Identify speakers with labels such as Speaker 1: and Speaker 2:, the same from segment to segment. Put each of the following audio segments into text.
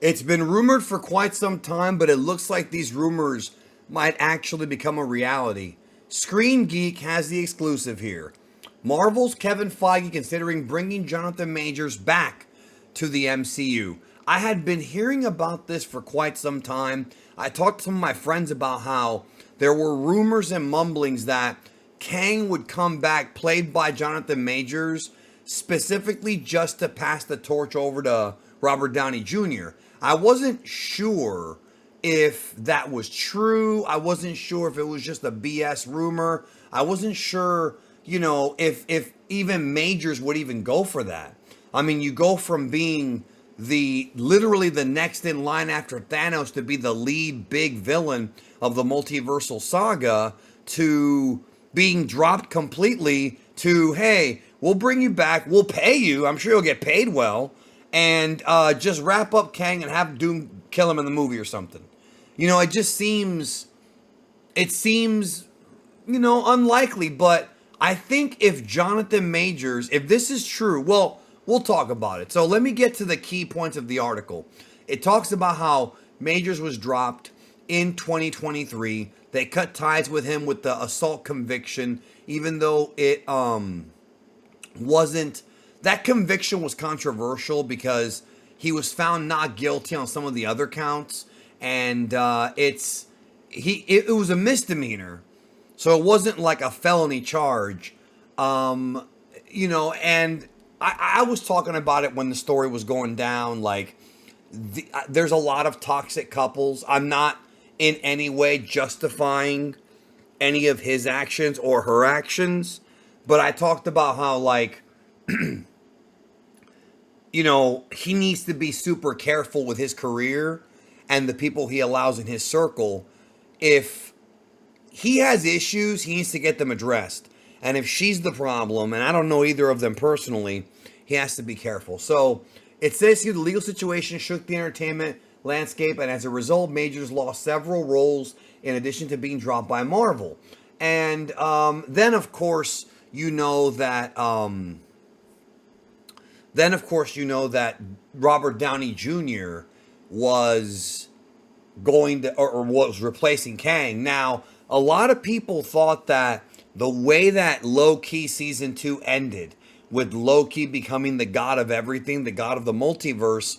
Speaker 1: It's been rumored for quite some time, but it looks like these rumors might actually become a reality. Screen Geek has the exclusive here. Marvel's Kevin Feige considering bringing Jonathan Majors back to the MCU. I had been hearing about this for quite some time. I talked to some of my friends about how there were rumors and mumblings that Kang would come back, played by Jonathan Majors, specifically just to pass the torch over to Robert Downey Jr. I wasn't sure if that was true. I wasn't sure if it was just a BS rumor. I wasn't sure, if even Majors would even go for that. I mean, you go from being literally the next in line after Thanos to be the lead big villain of the multiversal saga to being dropped completely to, hey, we'll bring you back, we'll pay you, I'm sure you'll get paid well, and just wrap up Kang and have Doom kill him in the movie or something. It just seems, unlikely, but I think if Jonathan Majors, if this is true, well, we'll talk about it. So let me get to the key points of the article. It talks about how Majors was dropped in 2023. They cut ties with him with the assault conviction, even though it wasn't. That conviction was controversial because he was found not guilty on some of the other counts, and it was a misdemeanor, so it wasn't like a felony charge. And I was talking about it when the story was going down. Like, there's a lot of toxic couples. I'm not in any way justifying any of his actions or her actions, but I talked about how, like, he needs to be super careful with his career and the people he allows in his circle. If he has issues, he needs to get them addressed. And if she's the problem, and I don't know either of them personally, he has to be careful. So it says here the legal situation shook the entertainment landscape, and as a result, Majors lost several roles in addition to being dropped by Marvel. And then, of course, that Robert Downey Jr. was going to, or was replacing Kang. Now, a lot of people thought that the way that Loki season 2 ended, with Loki becoming the god of everything, the god of the multiverse,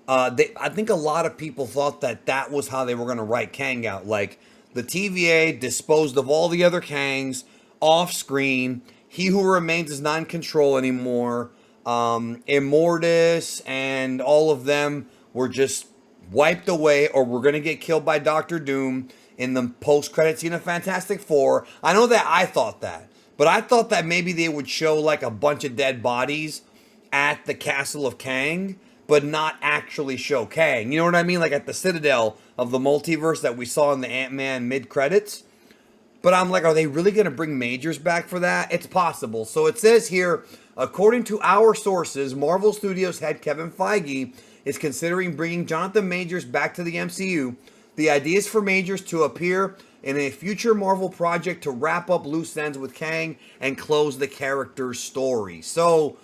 Speaker 1: I think a lot of people thought that was how they were going to write Kang out. Like, the TVA disposed of all the other Kangs off screen. He Who Remains is not in control anymore. Immortus and all of them were just wiped away, or were going to get killed by Doctor Doom in the post-credit scene of Fantastic Four. I know that I thought that, but I thought that maybe they would show like a bunch of dead bodies at the castle of Kang, but not actually show Kang. You know what I mean? Like at the Citadel of the multiverse that we saw in the Ant-Man mid-credits. But I'm like, are they really going to bring Majors back for that? It's possible. So it says here, according to our sources, Marvel Studios head Kevin Feige is considering bringing Jonathan Majors back to the MCU. The idea is for Majors to appear in a future Marvel project to wrap up loose ends with Kang and close the character's story. So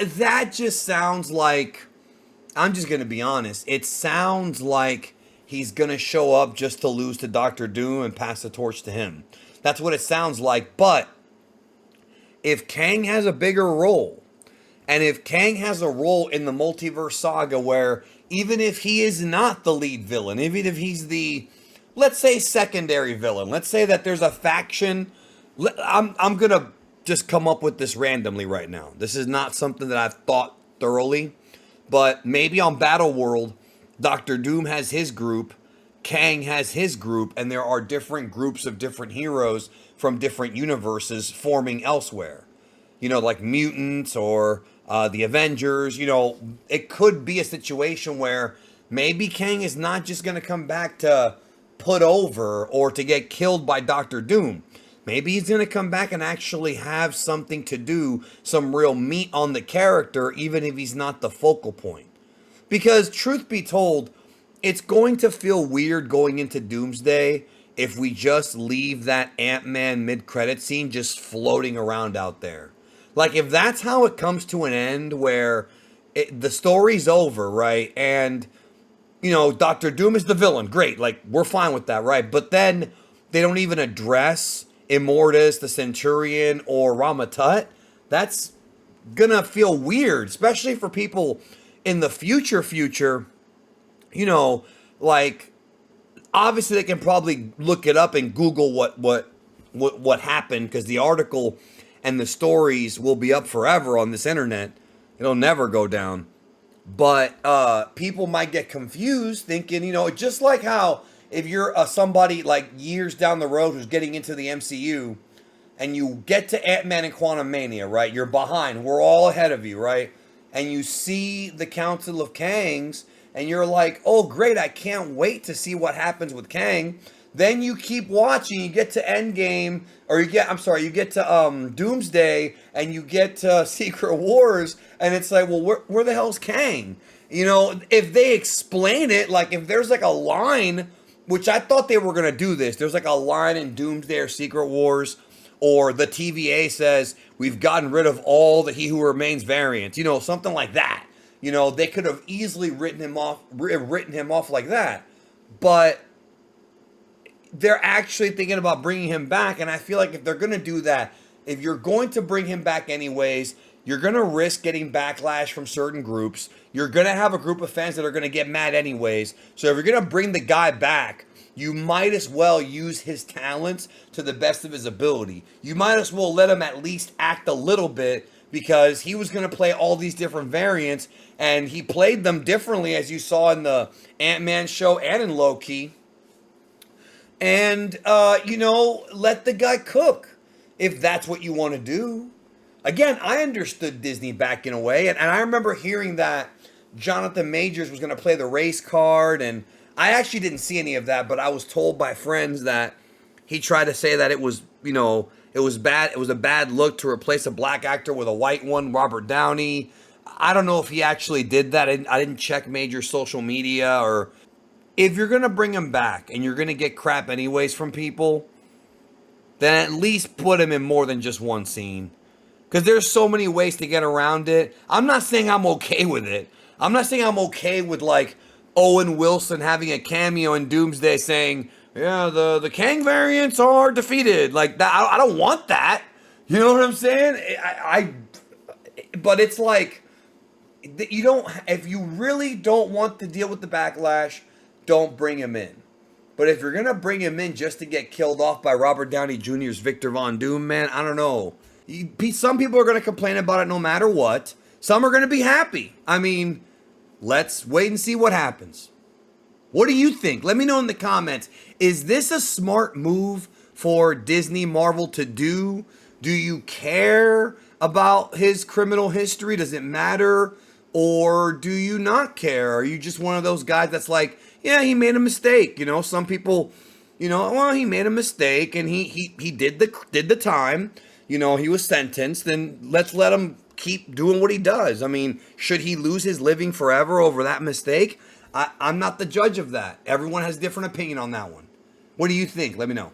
Speaker 1: that just sounds like, I'm just going to be honest, it sounds like he's going to show up just to lose to Doctor Doom and pass the torch to him. That's what it sounds like. But if Kang has a bigger role, and if Kang has a role in the multiverse saga where even if he is not the lead villain, even if he's the, let's say, secondary villain, let's say that there's a faction, I'm going to just come up with this randomly right now. This is not something that I've thought thoroughly, but maybe on Battle World, Doctor Doom has his group, Kang has his group, and there are different groups of different heroes from different universes forming elsewhere. Like mutants or the Avengers. It could be a situation where maybe Kang is not just going to come back to put over or to get killed by Doctor Doom. Maybe he's going to come back and actually have something to do, some real meat on the character, even if he's not the focal point. Because truth be told, it's going to feel weird going into Doomsday if we just leave that Ant-Man mid-credit scene just floating around out there. Like, if that's how it comes to an end, where the story's over, right? And Doctor Doom is the villain. Great. Like, we're fine with that, right? But then they don't even address Immortus, the Centurion, or Ramatut. That's gonna feel weird, especially for people in the future. Like, obviously they can probably look it up and Google what happened, because the article and the stories will be up forever on this internet. It'll never go down. But people might get confused thinking, just like how if you're somebody like years down the road who's getting into the MCU and you get to Ant-Man and Quantumania, right? You're behind. We're all ahead of you, right? And you see the Council of Kangs and you're like, oh, great, I can't wait to see what happens with Kang. Then you keep watching, you get to Endgame, or you get to Doomsday, and you get to Secret Wars, and it's like, well, where the hell's Kang? If they explain it, like if there's like a line, which I thought they were going to do this, there's like a line in Doomsday or Secret Wars, or the TVA says, we've gotten rid of all the He Who Remains variants, something like that. They could have easily written him off like that, but they're actually thinking about bringing him back. And I feel like if they're going to do that, if you're going to bring him back anyways, you're going to risk getting backlash from certain groups. You're going to have a group of fans that are going to get mad anyways. So if you're going to bring the guy back, you might as well use his talents to the best of his ability. You might as well let him at least act a little bit, because he was going to play all these different variants, and he played them differently, as you saw in the Ant-Man show and in Loki. And, let the guy cook if that's what you want to do. Again, I understood Disney backing away. And I remember hearing that Jonathan Majors was going to play the race card. And I actually didn't see any of that, but I was told by friends that he tried to say that it was, it was bad. It was a bad look to replace a black actor with a white one, Robert Downey. I don't know if he actually did that. I didn't check Major's social media. Or if you're going to bring him back and you're going to get crap anyways from people, then at least put him in more than just one scene. Because there's so many ways to get around it. I'm not saying I'm okay with it. I'm not saying I'm okay with, like, Owen Wilson having a cameo in Doomsday saying, yeah, the Kang variants are defeated. Like, that. I don't want that. You know what I'm saying? But it's like, if you really don't want to deal with the backlash, don't bring him in. But if you're going to bring him in just to get killed off by Robert Downey Jr.'s Victor Von Doom, man, I don't know. Some people are going to complain about it no matter what. Some are going to be happy. I mean, let's wait and see what happens. What do you think? Let me know in the comments. Is this a smart move for Disney Marvel to do? Do you care about his criminal history? Does it matter? Or do you not care? Are you just one of those guys that's like, yeah, he made a mistake. Some people, well, he made a mistake and he did the time. He was sentenced, and let's let him keep doing what he does. I mean, should he lose his living forever over that mistake? I'm not the judge of that. Everyone has a different opinion on that one. What do you think? Let me know.